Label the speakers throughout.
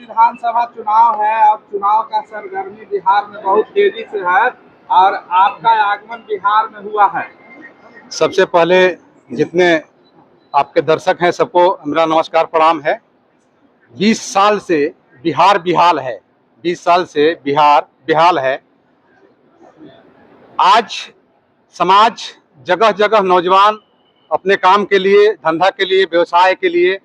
Speaker 1: विधानसभा चुनाव है और चुनाव का सरगर्मी बिहार में बहुत तेजी से है और आपका आगमन बिहार में हुआ है।
Speaker 2: सबसे पहले जितने आपके दर्शक हैं सबको मेरा नमस्कार प्रणाम है। 20 साल से बिहार बेहाल है, 20 साल से बिहार बेहाल है। आज समाज जगह जगह नौजवान अपने काम के लिए, धंधा के लिए, व्यवसाय के लिए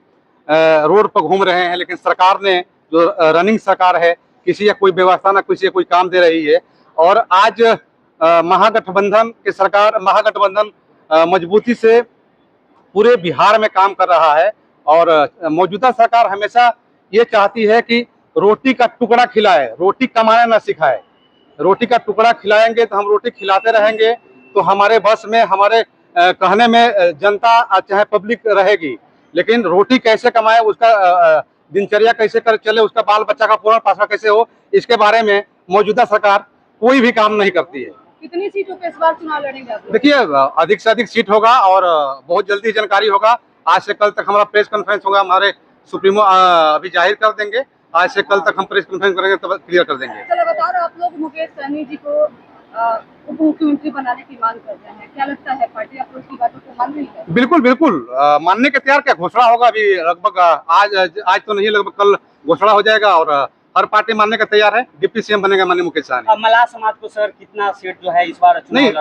Speaker 2: रोड पर घूम रहे हैं, लेकिन सरकार ने जो रनिंग सरकार है, किसी का कोई व्यवस्था ना किसी का कोई काम दे रही है। और आज महागठबंधन की सरकार, महागठबंधन मजबूती से पूरे बिहार में काम कर रहा है। और मौजूदा सरकार हमेशा ये चाहती है कि रोटी का टुकड़ा खिलाए, रोटी कमाना ना सिखाए। रोटी का टुकड़ा खिलाएंगे तो हम रोटी खिलाते रहेंगे तो हमारे बस में, हमारे कहने में जनता चाहे पब्लिक रहेगी, लेकिन रोटी कैसे कमाए, उसका दिनचर्या कैसे कर चले, उसका बाल बच्चा का पूर्ण पालन कैसे हो, इसके बारे में मौजूदा सरकार कोई भी काम नहीं करती है।
Speaker 3: कितनी सीटों पे इस बार चुनाव लड़ेंगे आप?
Speaker 2: देखिए, अधिक से अधिक सीट होगा और बहुत जल्दी जानकारी होगा। आज से कल तक हमारा प्रेस कॉन्फ्रेंस होगा, हमारे सुप्रीमो अभी जाहिर कर देंगे। आज से कल तक हम प्रेस कॉन्फ्रेंस करेंगे, तब क्लियर कर देंगे।
Speaker 3: तो लगातार आप लोग मुकेश सहनी जी को उप मुख्यमंत्री बनाने की मांग कर रहे हैं, क्या लगता है पार्टी आप लोग की बातों को मान रही है?
Speaker 2: बिल्कुल बिल्कुल, मानने के तैयार। क्या घोषणा होगा अभी लगभग आज तो नहीं, लगभग कल घोषणा हो जाएगा और हर पार्टी मानने का तैयार है। डिप्टी सीएम बनेगा माननीय मुकेश सहनी।
Speaker 4: मल्लाह समाज को सर कितना सीट जो है इस बार
Speaker 2: नहीं,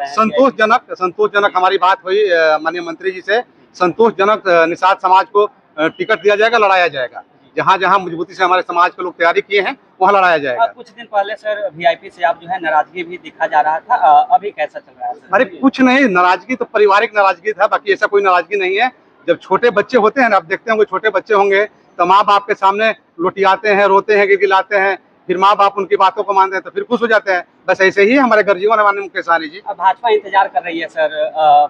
Speaker 2: संतोषजनक हमारी बात हुई माननीय मंत्री जी से। संतोषजनक निषाद समाज को टिकट दिया जाएगा, लड़ाया जाएगा। जहाँ जहाँ मजबूती से हमारे समाज के लोग तैयारी किए हैं वहाँ लड़ाया जाएगा।
Speaker 4: कुछ दिन पहले सर वीआईपी से आप जो है नाराजगी भी दिखा जा रहा था, अभी कैसा चल रहा है सर?
Speaker 2: अरे कुछ नहीं, नाराजगी तो पारिवारिक नाराजगी था, बाकी ऐसा कोई नाराजगी नहीं है। जब छोटे बच्चे होते हैं ना, आप देखते होंगे छोटे बच्चे होंगे तो माँ बाप के सामने लोटियाते हैं, रोते हैं, गिड़गिड़ाते हैं, फिर माँ बाप उनकी बातों को मानते हैं तो फिर खुश हो जाते हैं। बस ऐसे ही हमारे गर्जीवन है माननीय मुकेश सहनी जी।
Speaker 4: भाजपा इंतजार कर रही है सर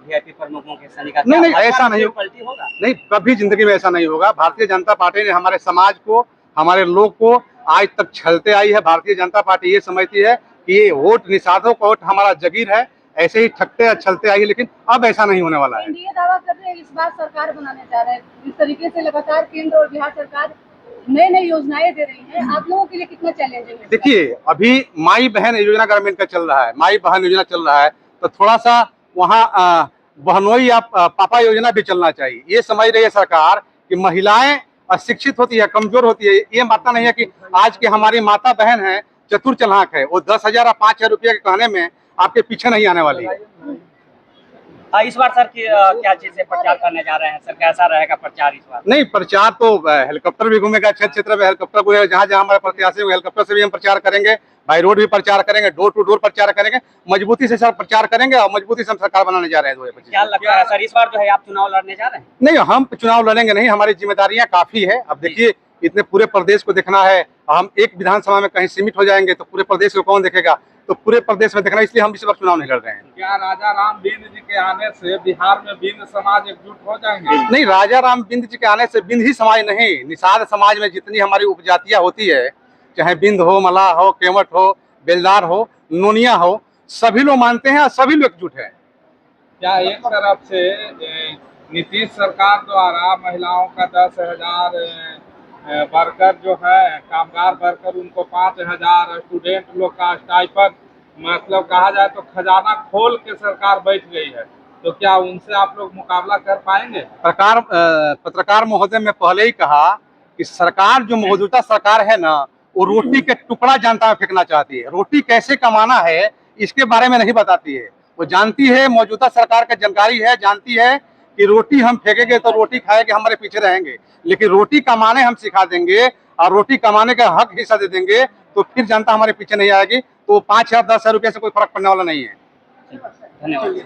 Speaker 4: वीआईपी प्रमुख मुकेश सहनी का।
Speaker 2: नहीं, ऐसा नहीं
Speaker 4: पलटी होगा।
Speaker 2: नहीं, कभी जिंदगी में ऐसा नहीं होगा। भारतीय जनता पार्टी ने हमारे समाज को, हमारे लोग को आज तक छलते आई है। भारतीय जनता पार्टी ये समझती है कि ये वोट निषादों का वोट हमारा जगीर है, ऐसे ही ठगते छलते आई है, लेकिन अब ऐसा नहीं होने वाला है।
Speaker 3: एनडीए दावा कर रहे हैं इस बार सरकार बनाने जा रहे हैं, इस तरीके से लगातार केंद्र और बिहार सरकार नई नई योजनाएं दे रही है, आप लोगों के लिए कितना चैलेंजिंग है?
Speaker 2: देखिए, अभी माई बहन योजना गवर्नमेंट का चल रहा है, माई बहन योजना चल रहा है, तो थोड़ा सा वहाँ बहनोई या पापा योजना भी चलना चाहिए। ये समझ रही है सरकार कि महिलाएं अशिक्षित होती है, कमजोर होती है। ये मानना नहीं है कि आज की हमारी माता बहन है, चतुर चालाक है, वो 10,000 या 5,000 रुपये के कहने में आपके पीछे नहीं आने वाली है।
Speaker 4: इस बार सर क्या चीज से प्रचार करने जा रहे हैं सर, कैसा रहेगा प्रचार इस बार?
Speaker 2: नहीं, प्रचार तो हेलीकॉप्टर भी घूमेगा, क्षेत्र क्षेत्र में हेलीकॉप्टर घूमेगा, जहाँ जहाँ हमारे प्रत्याशी होंगे हेलीकॉप्टर से भी हम प्रचार करेंगे, बाई रोड भी प्रचार करेंगे, डोर टू डोर प्रचार करेंगे। मजबूती से सर प्रचार करेंगे और मजबूती से हम सरकार बनाने जा रहे हैं 2025।
Speaker 4: क्या लगता है सर इस बार जो है आप चुनाव लड़ने जा रहे हैं?
Speaker 2: नहीं, हम चुनाव लड़ेंगे नहीं, हमारी जिम्मेदारियां काफी है। अब देखिए, इतने पूरे प्रदेश को देखना है, हम एक विधानसभा में कहीं सीमित हो जाएंगे तो पूरे प्रदेश को कौन देखेगा, तो पूरे प्रदेश में देखना, इसलिए हम इस वक्त चुनाव नहीं लड़ रहे हैं।
Speaker 1: क्या राजा राम बिंद जी के आने से बिहार में बिंद समाज एकजुट हो जाएंगे?
Speaker 2: नहीं, राजा राम बिंद जी के आने से बिंद ही समाज नहीं, निषाद समाज में जितनी हमारी उपजातियां होती है, चाहे बिंद हो, मल्लाह हो, केवट हो, बेलदार हो, नोनिया हो, सभी लोग मानते हैं और सभी लोग एकजुट है।
Speaker 1: क्या एक तरफ से नीतीश सरकार द्वारा महिलाओं का 10,000 वर्कर जो है, कामगार वर्कर, उनको 5,000, स्टूडेंट लोग का स्टाइपेंड, मतलब कहा जाए तो खजाना खोल के सरकार बैठ गई है, तो क्या उनसे आप लोग मुकाबला कर पाएंगे?
Speaker 2: पत्रकार महोदय ने पहले ही कहा कि सरकार जो मौजूदा सरकार है ना, वो रोटी के टुकड़ा जनता में फेंकना चाहती है। रोटी कैसे कमाना है इसके बारे में नहीं बताती है। वो जानती है, मौजूदा सरकार का जानकारी है, जानती है कि रोटी हम फेंकेंगे तो रोटी खाएंगे, हमारे पीछे रहेंगे, लेकिन रोटी कमाने हम सिखा देंगे और रोटी कमाने का हक हिस्सा दे देंगे तो फिर जनता हमारे पीछे नहीं आएगी। तो 5,000 10,000 रुपये से कोई फर्क पड़ने वाला नहीं है।
Speaker 4: धन्यवाद।